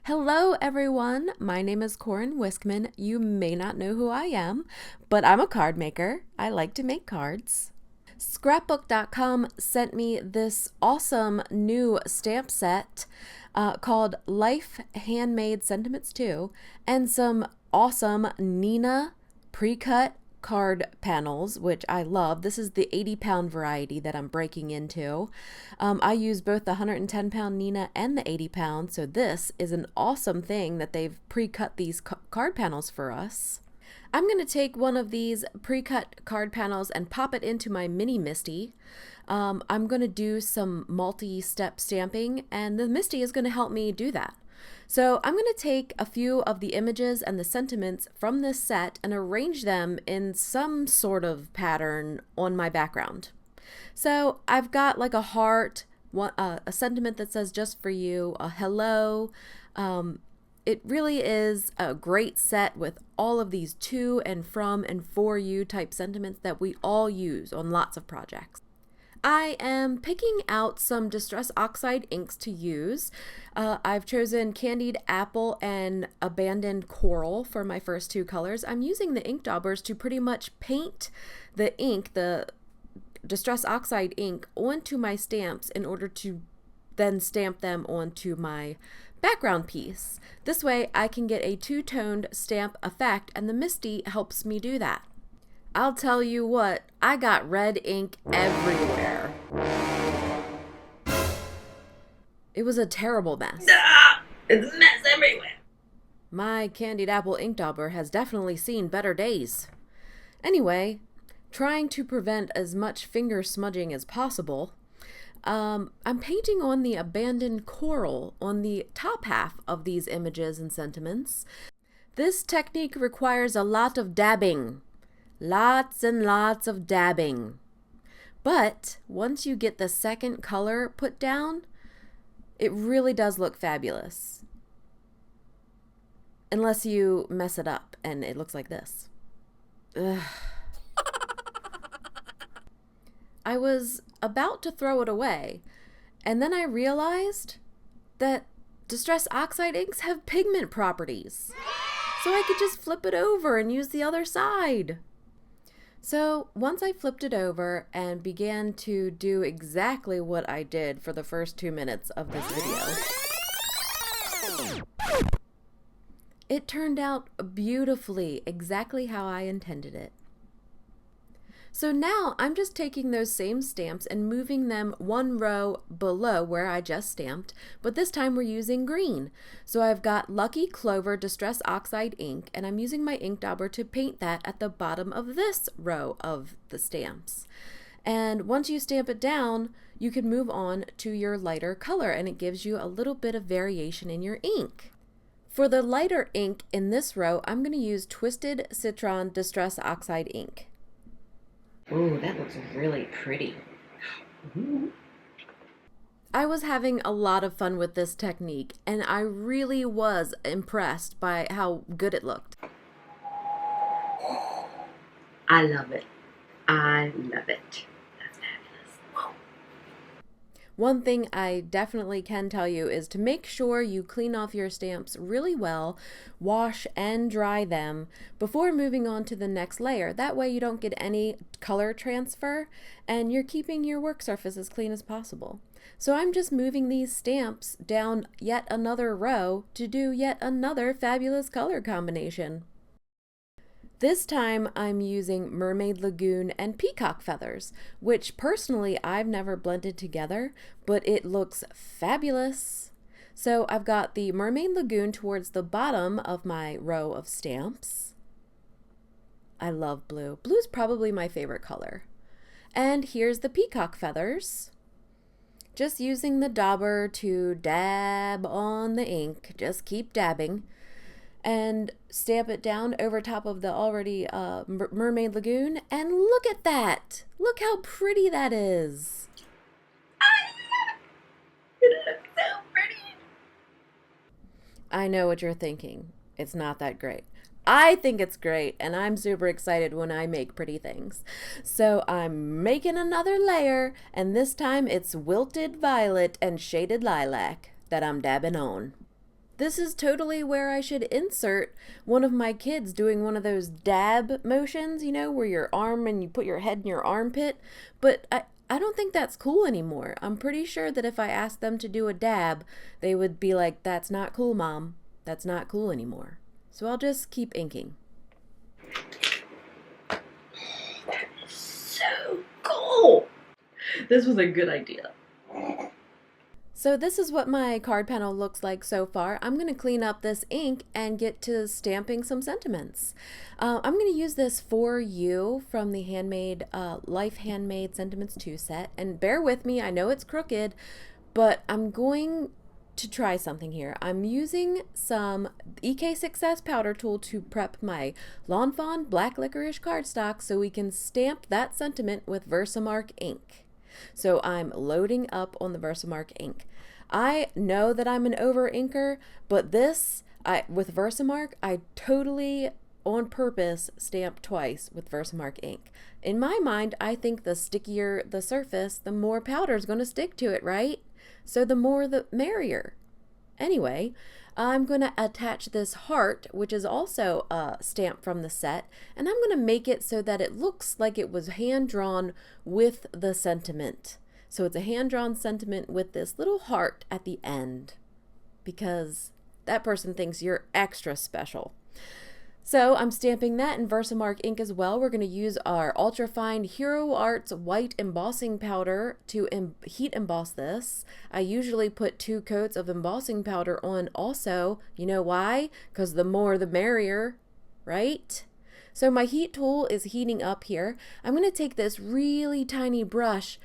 Hello, everyone. My name is Koren Wiskman. You may not know who I am, but I'm a card maker. I like to make cards. Scrapbook.com sent me this awesome new stamp set called Life Handmade Sentiments 2 and some awesome Nina pre-cut card panels, which I love. This is the 80-pound variety that I'm breaking into. I use both the 110-pound Nina and the 80-pound, so this is an awesome thing that they've pre-cut these card panels for us. I'm going to take one of these pre-cut card panels and pop it into my mini Misty. I'm going to do some multi-step stamping, and the Misty is going to help me do that. So I'm going to take a few of the images and the sentiments from this set and arrange them in some sort of pattern on my background. So I've got like a heart, a sentiment that says just for you, a hello. It really is a great set with all of these to and from and for you type sentiments that we all use on lots of projects. I am picking out some Distress Oxide inks to use. I've chosen Candied Apple and Abandoned Coral for my first two colors. I'm using the ink daubers to pretty much paint the ink, the Distress Oxide ink, onto my stamps in order to then stamp them onto my background piece. This way I can get a two-toned stamp effect, and the Misty helps me do that. I'll tell you what, I got red ink everywhere. It was a terrible mess. It's a mess everywhere. My Candied Apple ink dauber has definitely seen better days. Anyway, trying to prevent as much finger smudging as possible, I'm painting on the Abandoned Coral on the top half of these images and sentiments. This technique requires a lot of dabbing. Lots and lots of dabbing. But once you get the second color put down, it really does look fabulous. Unless you mess it up and it looks like this. Ugh. I was about to throw it away, and then I realized that Distress Oxide inks have pigment properties. So I could just flip it over and use the other side. So once I flipped it over and began to do exactly what I did for the first 2 minutes of this video, it turned out beautifully, exactly how I intended it. So now I'm just taking those same stamps and moving them one row below where I just stamped, but this time we're using green. So I've got Lucky Clover Distress Oxide ink, and I'm using my ink dauber to paint that at the bottom of this row of the stamps. And once you stamp it down, you can move on to your lighter color, and it gives you a little bit of variation in your ink. For the lighter ink in this row, I'm going to use Twisted Citron Distress Oxide ink. Ooh, that looks really pretty. Ooh. I was having a lot of fun with this technique, and I really was impressed by how good it looked. I love it. I love it. That's fabulous. Whoa. One thing I definitely can tell you is to make sure you clean off your stamps really well, wash and dry them before moving on to the next layer. That way you don't get any color transfer and you're keeping your work surface as clean as possible. So I'm just moving these stamps down yet another row to do yet another fabulous color combination. This time I'm using Mermaid, Lagoon, and Peacock feathers, which personally I've never blended together, but it looks fabulous. So I've got the Mermaid Lagoon towards the bottom of my row of stamps. I love blue. Blue is probably my favorite color. And here's the Peacock feathers. Just using the dauber to dab on the ink, just keep dabbing. And stamp it down over top of the already Mermaid Lagoon, and look at that! Look how pretty that is! It looks so pretty! I know what you're thinking. It's not that great. I think it's great, and I'm super excited when I make pretty things. So I'm making another layer, and this time it's Wilted Violet and Shaded Lilac that I'm dabbing on. This is totally where I should insert one of my kids doing one of those dab motions, you know, where your arm and you put your head in your armpit. But I don't think that's cool anymore. I'm pretty sure that if I asked them to do a dab, they would be like, "That's not cool, Mom. That's not cool anymore." So I'll just keep inking. So cool. This was a good idea. So this is what my card panel looks like so far. I'm going to clean up this ink and get to stamping some sentiments. I'm going to use this For You from the Life Handmade Sentiments 2 set. And bear with me, I know it's crooked, but I'm going to try something here. I'm using some EK Success powder tool to prep my Lawn Fawn Black Licorice cardstock so we can stamp that sentiment with Versamark ink. So I'm loading up on the Versamark ink. I know that I'm an over inker, but with Versamark, I totally on purpose stamped twice with Versamark ink. In my mind, I think the stickier the surface, the more powder is going to stick to it, right? So the more the merrier. Anyway, I'm going to attach this heart, which is also a stamp from the set, and I'm going to make it so that it looks like it was hand-drawn with the sentiment. So it's a hand-drawn sentiment with this little heart at the end, because that person thinks you're extra special. So I'm stamping that in Versamark ink as well. We're going to use our ultrafine Hero Arts white embossing powder to heat emboss this. I usually put 2 coats of embossing powder on also. You know why? Because the more the merrier, right? So my heat tool is heating up here. I'm going to take this really tiny brush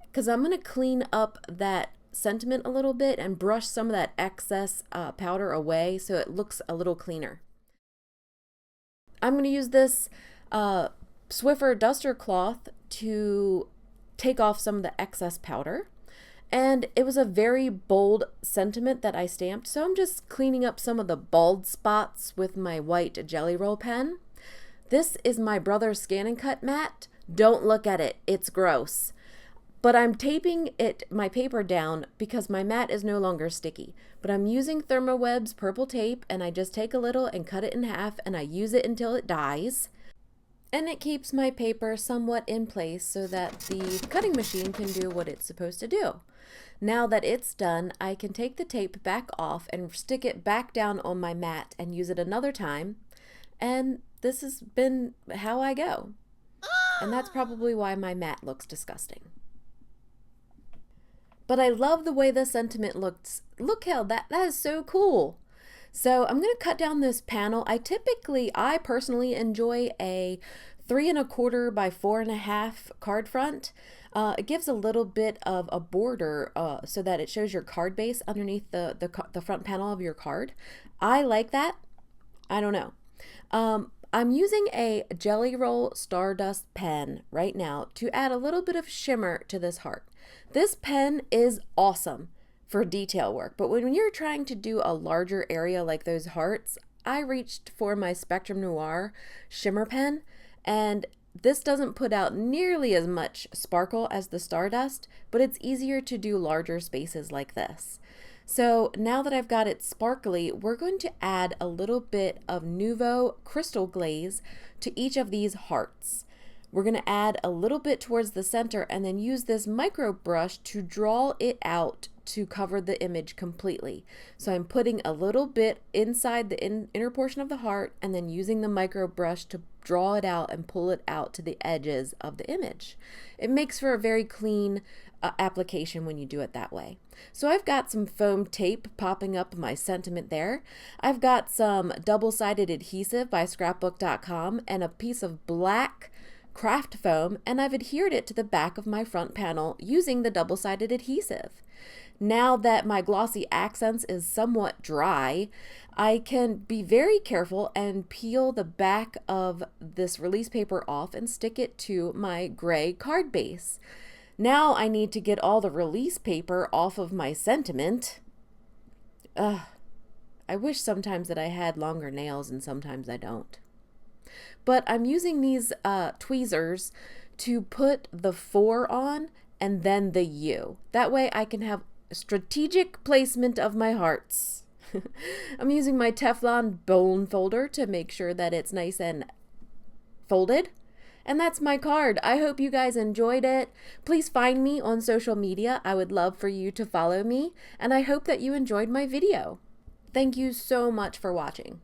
because I'm going to clean up that sentiment a little bit and brush some of that excess powder away so it looks a little cleaner. I'm going to use this Swiffer duster cloth to take off some of the excess powder. And it was a very bold sentiment that I stamped, so I'm just cleaning up some of the bald spots with my white Jelly Roll pen. This is my brother's Scan and Cut mat. Don't look at it, it's gross. But I'm taping my paper down because my mat is no longer sticky. But I'm using Thermoweb's purple tape, and I just take a little and cut it in half, and I use it until it dies. And it keeps my paper somewhat in place so that the cutting machine can do what it's supposed to do. Now that it's done, I can take the tape back off and stick it back down on my mat and use it another time. And this has been how I go. And that's probably why my mat looks disgusting. But I love the way the sentiment looks. Look how that is so cool. So I'm going to cut down this panel. I personally enjoy a 3 1/4 by 4 1/2 card front. It gives a little bit of a border so that it shows your card base underneath the front panel of your card. I like that. I don't know. I'm using a Jelly Roll Stardust pen right now to add a little bit of shimmer to this heart. This pen is awesome for detail work, but when you're trying to do a larger area like those hearts, I reached for my Spectrum Noir shimmer pen, and this doesn't put out nearly as much sparkle as the Stardust, but it's easier to do larger spaces like this. So now that I've got it sparkly, we're going to add a little bit of Nouveau Crystal Glaze to each of these hearts. We're going to add a little bit towards the center and then use this micro brush to draw it out to cover the image completely. So I'm putting a little bit inside the inner portion of the heart and then using the micro brush to draw it out and pull it out to the edges of the image. It makes for a very clean application when you do it that way. So I've got some foam tape popping up my sentiment there. I've got some double-sided adhesive by Scrapbook.com and a piece of black craft foam, and I've adhered it to the back of my front panel using the double-sided adhesive. Now that my glossy accents is somewhat dry, I can be very careful and peel the back of this release paper off and stick it to my gray card base. Now I need to get all the release paper off of my sentiment. I wish sometimes that I had longer nails and sometimes I don't. But I'm using these tweezers to put the 4 on and then the U. That way I can have strategic placement of my hearts. I'm using my Teflon bone folder to make sure that it's nice and folded. And that's my card. I hope you guys enjoyed it. Please find me on social media. I would love for you to follow me. And I hope that you enjoyed my video. Thank you so much for watching.